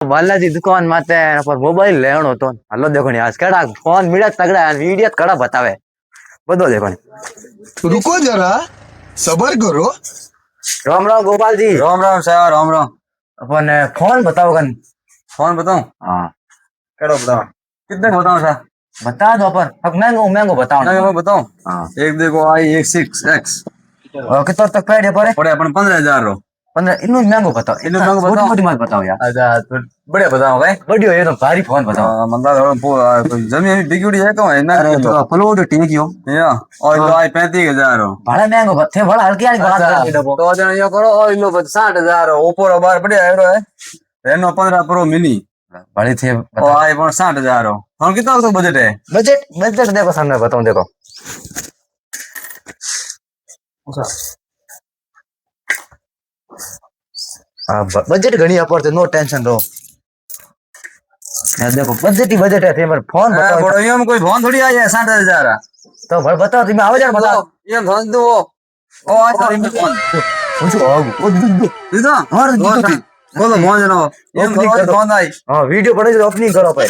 बालाजी दुकान माते पर मोबाइल लेनो तो हलो देखो नी आज कड़ा फोन मिला तगड़ा वीडियो कड़ा बतावे बदो देखो नी रुको जरा सबर करो। राम राम गोपाल जी राम राम सर राम राम। अपन फोन बताओ कन फोन बताऊं? हाँ केड़ो बताऊं? कितने का बताऊं सर? बता दो अपन अब महंगो महंगो बताओ नहीं ना मैं बताऊं। हाँ एक देखो i6x और कितना तक पड़े पड़े पड़े अपन 15,000 रो। 15 इन्नु महंगो बताओ इन्नु इतना महंगो छोटी बताओ? मोटी मत बताओ यार अच्छा तो बढ़िया बताऊं भाई। बढ़िया ये तो भारी फोन बताओ मतलब कोई जमीन बिगड़ी है कौन है ना अरे तो प्लॉट ठीक हो या और लो i 35,000 रो। बड़ा महंगो बथे बड़ा हल्की वाली बात अच्छा, कर दो तो जन यो करो और लो 60,000 ऊपर और बाहर बढ़िया है रेनो 15 प्रो मिनी बड़ी थे और आईफोन 60,000 हो। हम कितना तो बजट है? बजट बजट देखो सामने बताऊं देखो हाँ बजट घनी अपर थे नो टेंशन रो यार देखो बजट ही बजट है थे पर फोन बताओ बड़ो यो में कोई फोन थोड़ी आ जाए 60,000 तो भाई बताओ तुम्हें आवाज यार बताओ ये फोन दो ओ आ सारी में फोन पूछो ओ दीदा और बोलो मोन जनो ये फोन आई हाँ वीडियो बड़े ओपनिंग करो भाई